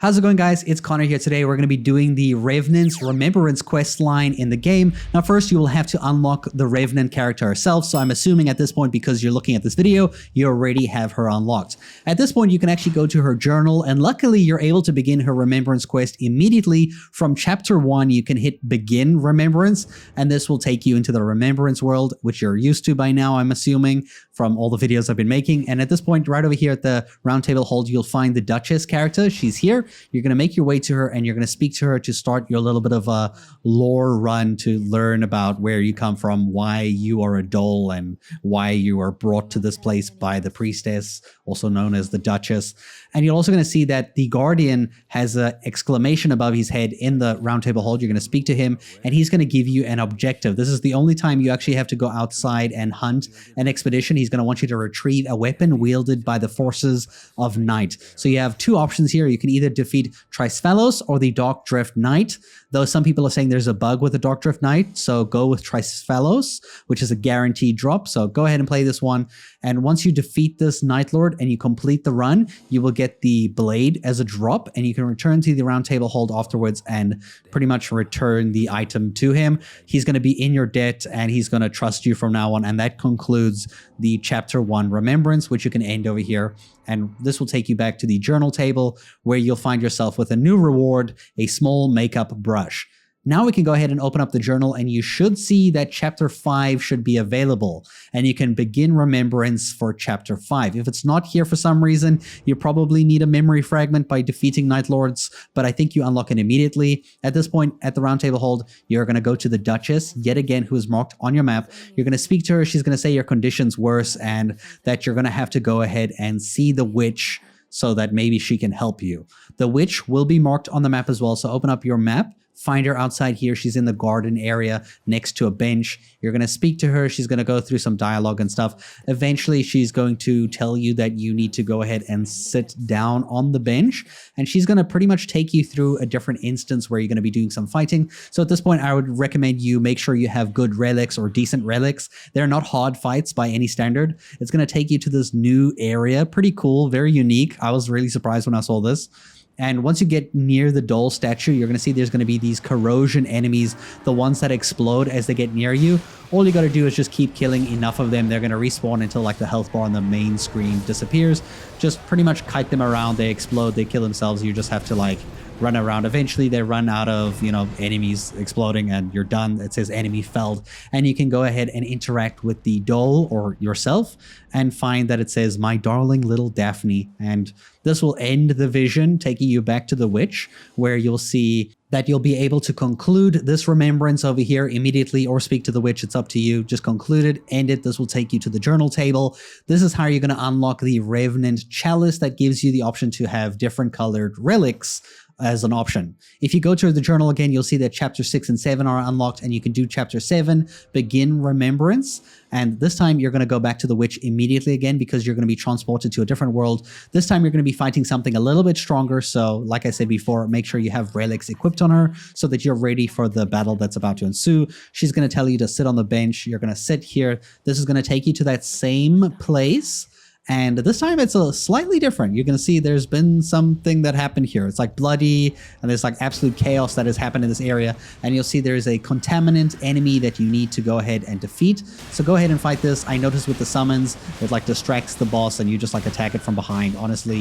How's it going, guys? It's Connor here. Today we're going to be doing the Revenant's Remembrance quest line in the game. Now first you will have to unlock the Revenant character herself, so I'm assuming at this point, because you're looking at this video, you already have her unlocked. At this point you can actually go to her journal, and luckily you're able to begin her Remembrance quest immediately. From chapter 1 you can hit begin Remembrance, and this will take you into the Remembrance world, which you're used to by now, I'm assuming, from all the videos I've been making. And at this point, right over here at the round table hold, you'll find the Duchess character. She's here. You're going to make your way to her and you're going to speak to her to start your little bit of a lore run to learn about where you come from, why you are a dole, and why you are brought to this place by the priestess, also known as the Duchess. And you're also going to see that the Guardian has an exclamation above his head in the round table hold. You're going to speak to him and he's going to give you an objective. This is the only time you actually have to go outside and hunt an expedition. He's going to want you to retrieve a weapon wielded by the forces of night. So you have two options here. You can either defeat Tricephalos or the Darkdrift Knight, though some people are saying there's a bug with the Darkdrift Knight, so go with Tricephalos, which is a guaranteed drop. So go ahead and play this one. And once you defeat this Night Lord and you complete the run, you will get the blade as a drop, and you can return to the round table hold afterwards and pretty much return the item to him. He's going to be in your debt and he's going to trust you from now on. And that concludes the chapter 1 Remembrance, which you can end over here. And this will take you back to the journal table where you'll find yourself with a new reward, a small makeup brush. Now we can go ahead and open up the journal and you should see that chapter 5 should be available and you can begin Remembrance for chapter 5. If it's not here for some reason, you probably need a memory fragment by defeating Night Lords, but I think you unlock it immediately. At this point, at the round table hold, you're going to go to the Duchess, yet again, who is marked on your map. You're going to speak to her. She's going to say your condition's worse and that you're going to have to go ahead and see the witch so that maybe she can help you. The witch will be marked on the map as well, so open up your map. Find her outside here. She's in the garden area next to a bench. You're going to speak to her. She's going to go through some dialogue and stuff. Eventually, she's going to tell you that you need to go ahead and sit down on the bench. And she's going to pretty much take you through a different instance where you're going to be doing some fighting. So at this point, I would recommend you make sure you have good relics or decent relics. They're not hard fights by any standard. It's going to take you to this new area. Pretty cool, very unique. I was really surprised when I saw this. And once you get near the Dole statue, you're going to see there's going to be these corrosion enemies, the ones that explode as they get near you. All you got to do is just keep killing enough of them. They're going to respawn until like the health bar on the main screen disappears. Just pretty much kite them around. They explode. They kill themselves. You just have to like run around. Eventually they run out of, enemies exploding and you're done. It says enemy felled. And you can go ahead and interact with the Dole or yourself and find that it says, "My darling little Daphne." And this will end the vision, taking you back to the witch, where you'll see that you'll be able to conclude this remembrance over here immediately or speak to the witch. It's up to you. Just conclude it, end it. This will take you to the journal table. This is how you're going to unlock the Revenant chalice that gives you the option to have different colored relics as an option. If you go to the journal again, you'll see that chapter 6 and 7 are unlocked and you can do chapter 7, begin Remembrance. And this time you're going to go back to the witch immediately again because you're going to be transported to a different world. This time you're going to be fighting something a little bit stronger. So like I said before, make sure you have relics equipped on her so that you're ready for the battle that's about to ensue. She's going to tell you to sit on the bench. You're going to sit here. This is going to take you to that same place. And this time it's a slightly different. You're going to see there's been something that happened here. It's like bloody and there's like absolute chaos that has happened in this area. And you'll see there's a contaminant enemy that you need to go ahead and defeat. So go ahead and fight this. I noticed with the summons, it like distracts the boss and you just like attack it from behind. Honestly,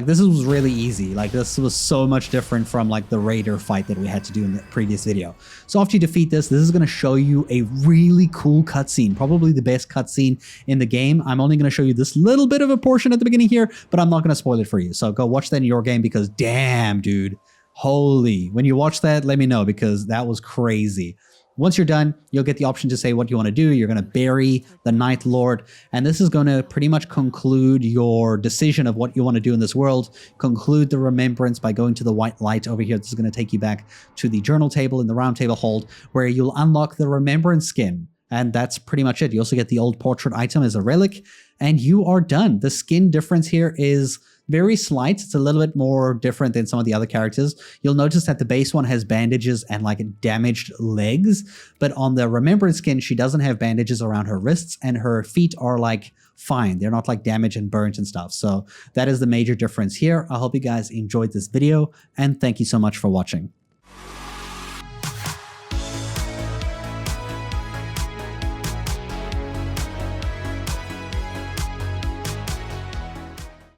this was really easy. Like this was so much different from like the raider fight that we had to do in the previous video. So after you defeat this is going to show you a really cool cutscene, probably the best cutscene in the game. I'm only going to show you this little bit of a portion at the beginning here, but I'm not going to spoil it for you. So go watch that in your game because damn, dude, holy, when you watch that, let me know because that was crazy. Once you're done, you'll get the option to say what you want to do. You're going to bury the Night Lord. And this is going to pretty much conclude your decision of what you want to do in this world. Conclude the remembrance by going to the white light over here. This is going to take you back to the journal table in the round table hold where you'll unlock the Remembrance skin. And that's pretty much it. You also get the old portrait item as a relic, and you are done. The skin difference here is very slight. It's a little bit more different than some of the other characters. You'll notice that the base one has bandages and like damaged legs, but on the Remembrance skin, she doesn't have bandages around her wrists, and her feet are like fine. They're not like damaged and burnt and stuff. So that is the major difference here. I hope you guys enjoyed this video, and thank you so much for watching.